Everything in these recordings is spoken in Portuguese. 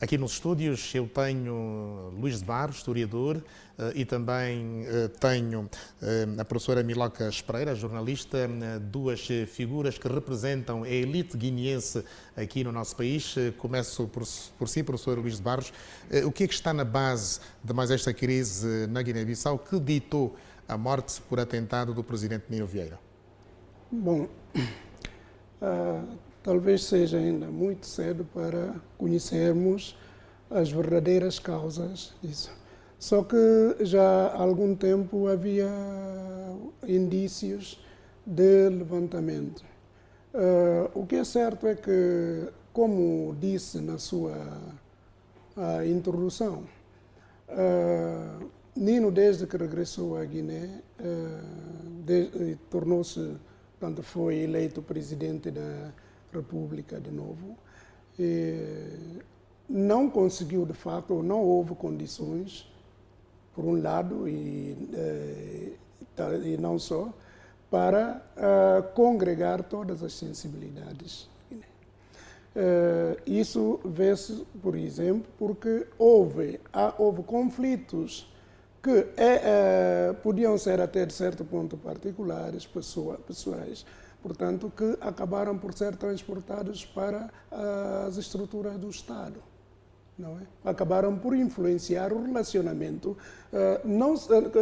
Aqui nos estúdios eu tenho Luís de Barros, historiador, e também tenho a professora Miloca Espreira, jornalista, duas figuras que representam a elite guineense aqui no nosso país. Começo por si, professor Luís de Barros. O que é que está na base de mais esta crise na Guiné-Bissau que ditou a morte por atentado do presidente Nino Vieira? Bom, talvez seja ainda muito cedo para conhecermos as verdadeiras causas disso. Só que já há algum tempo havia indícios de levantamento. O que é certo é que, como disse na sua introdução, Nino, desde que regressou à Guiné, tornou-se, portanto, foi eleito presidente da República de novo, não conseguiu, de facto, ou não houve condições, por um lado, e não só, para congregar todas as sensibilidades. Isso vê-se, por exemplo, porque houve conflitos que podiam ser até de certo ponto particulares, pessoais, portanto, que acabaram por ser transportados para as estruturas do Estado. Não é? Acabaram por influenciar o relacionamento.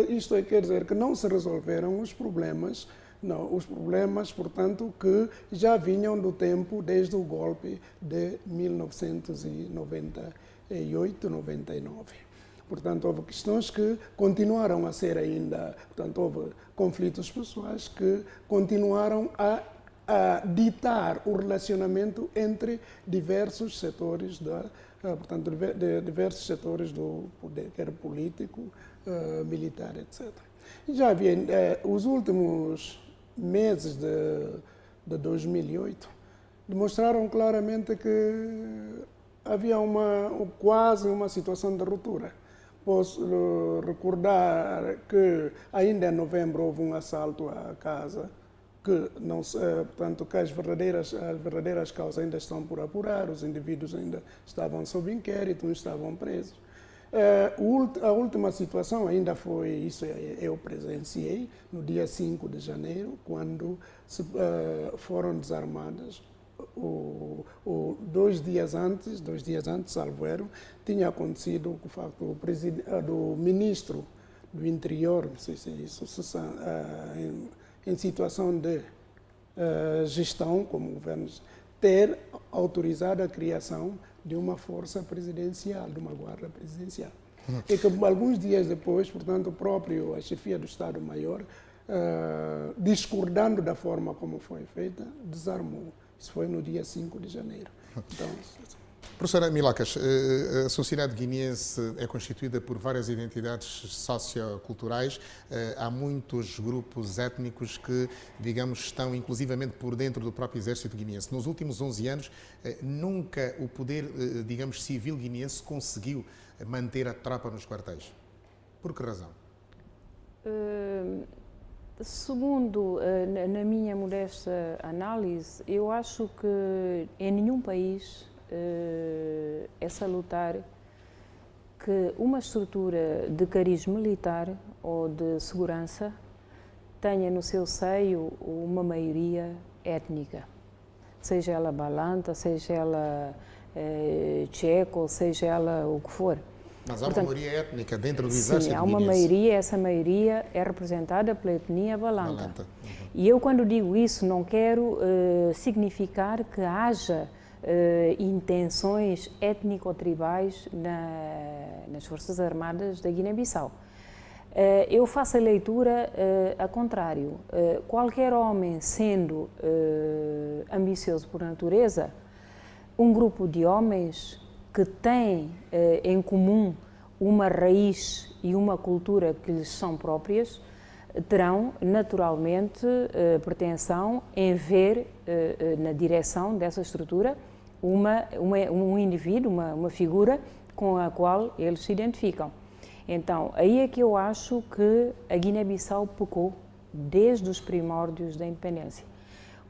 Isto quer dizer que não se resolveram os problemas, portanto, que já vinham do tempo desde o golpe de 1998, 99. Portanto, houve questões que continuaram a ser ainda, portanto, houve conflitos pessoais que continuaram a ditar o relacionamento entre diversos setores diversos setores do poder, quer político, militar, etc. E já havia, os últimos meses de 2008 demonstraram claramente que havia quase uma situação de ruptura. Posso recordar que ainda em novembro houve um assalto à casa, que não, portanto, que as verdadeiras causas ainda estão por apurar, os indivíduos ainda estavam sob inquérito, estavam presos. A última situação ainda foi, isso eu presenciei, no dia 5 de janeiro, quando foram desarmadas. 2 dias antes, salvo erro, tinha acontecido o facto do ministro do Interior, não sei se é isso, em situação de gestão, como governo, ter autorizado a criação de uma força presidencial, de uma guarda presidencial. E que alguns dias depois, portanto, a chefia do Estado-Maior, discordando da forma como foi feita, desarmou. Isso foi no dia 5 de janeiro. Então, professora Milocas, a sociedade guineense é constituída por várias identidades socioculturais. Há muitos grupos étnicos que, digamos, estão inclusivamente por dentro do próprio exército guineense. Nos últimos 11 anos, nunca o poder, digamos, civil guineense conseguiu manter a tropa nos quartéis. Por que razão? Segundo, na minha modesta análise, eu acho que em nenhum país é salutar que uma estrutura de cariz militar ou de segurança tenha no seu seio uma maioria étnica, seja ela balanta, seja ela tcheco, seja ela o que for. Mas há uma maioria étnica dentro do exército guineense? Sim, há uma maioria, essa maioria é representada pela etnia balanta. E eu, quando digo isso, não quero significar que haja intenções étnico-tribais nas Forças Armadas da Guiné-Bissau. Eu faço a leitura a contrário. Qualquer homem, sendo ambicioso por natureza, um grupo de homens que têm em comum uma raiz e uma cultura que lhes são próprias, terão naturalmente pretensão em ver na direção dessa estrutura um indivíduo, uma figura com a qual eles se identificam. Então, aí é que eu acho que a Guiné-Bissau pecou desde os primórdios da independência.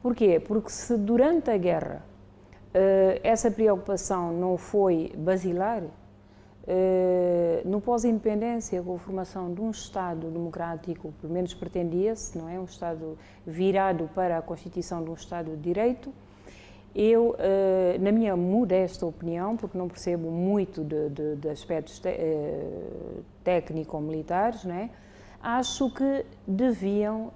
Porquê? Porque se durante a guerra essa preocupação não foi basilar? No pós-independência, com a formação de um Estado democrático, pelo menos pretendia-se, não é? Um Estado virado para a constituição de um Estado de Direito. Eu, na minha modesta opinião, porque não percebo muito de aspectos técnico-militares, não é? Acho que deviam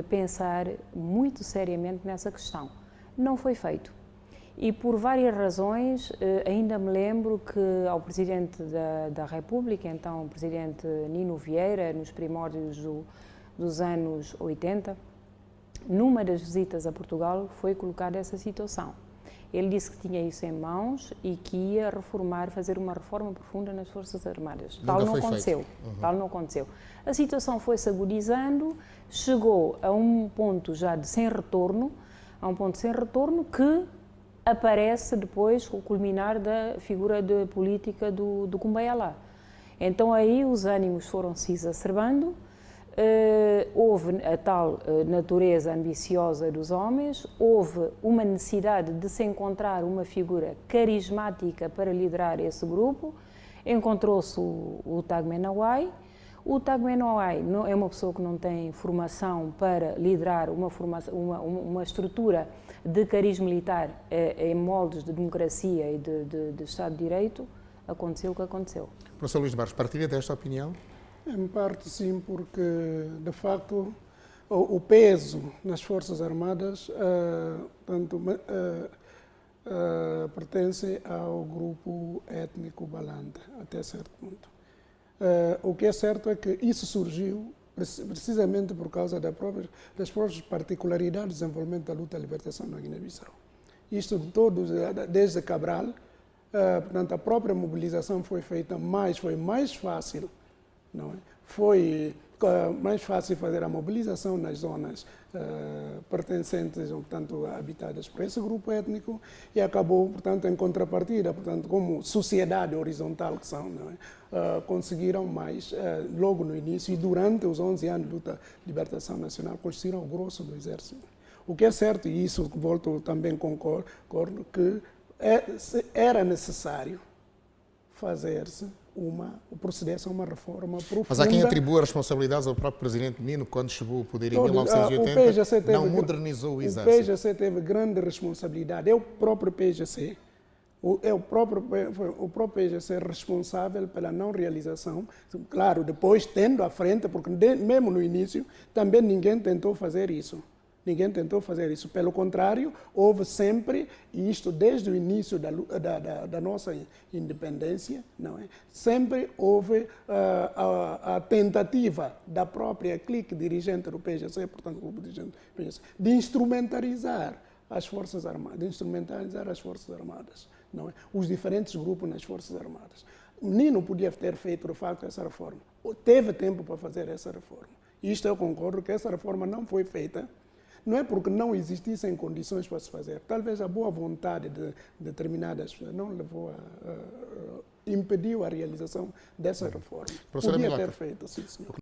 pensar muito seriamente nessa questão. Não foi feito. E por várias razões, ainda me lembro que ao Presidente da República, então o Presidente Nino Vieira, nos primórdios dos anos 80, numa das visitas a Portugal, foi colocada essa situação. Ele disse que tinha isso em mãos e que ia reformar, fazer uma reforma profunda nas Forças Armadas. Tal não aconteceu. Tal não aconteceu. A situação foi-se agudizando, chegou a um ponto já de sem retorno, que aparece depois o culminar da figura de política do Kumbaya. Então aí os ânimos foram se exacerbando, houve a tal natureza ambiciosa dos homens, houve uma necessidade de se encontrar uma figura carismática para liderar esse grupo, encontrou-se o Tagmenoai. O Tagmenoai é uma pessoa que não tem formação para liderar uma estrutura de cariz militar em moldes de democracia e de Estado de Direito. Aconteceu o que aconteceu. Professor Luís de Barros, partilha desta opinião? Em parte sim, porque de facto o peso nas Forças Armadas pertence ao grupo étnico Balanta, até certo ponto. O que é certo é que isso surgiu precisamente por causa das próprias particularidades do desenvolvimento da luta à libertação na Guiné-Bissau. Isto desde Cabral, portanto, a própria mobilização foi feita foi mais fácil, não é? Foi mais fácil fazer a mobilização nas zonas pertencentes, portanto, habitadas por esse grupo étnico e acabou, portanto, em contrapartida, portanto, como sociedade horizontal que são, não é? Conseguiram mais, logo no início e durante os 11 anos de luta de libertação nacional, constituíram o grosso do exército. O que é certo, e isso volto também concordo, que era necessário fazer-se proceder-se a uma reforma profunda. Mas há quem atribua responsabilidades ao próprio Presidente Nino quando chegou ao poder em 1980, não modernizou o Exército. O PJC teve grande responsabilidade. É o próprio PJC, o próprio PJC responsável pela não realização. Claro, depois tendo à frente, porque mesmo no início também ninguém tentou fazer isso. Ninguém tentou fazer isso. Pelo contrário, houve sempre, e isto desde o início da nossa independência, não é? Sempre houve a tentativa da própria clique dirigente do PJC, portanto, o grupo dirigente do PJC, de instrumentalizar as Forças Armadas, não é? Os diferentes grupos nas Forças Armadas. Nino podia ter feito, de facto, essa reforma. Teve tempo para fazer essa reforma. Isto eu concordo que essa reforma não foi feita. Não é porque não existissem condições para se fazer. Talvez a boa vontade de determinadas pessoas não levou impediu a realização dessa reforma. Podia ter feito, sim, senhor.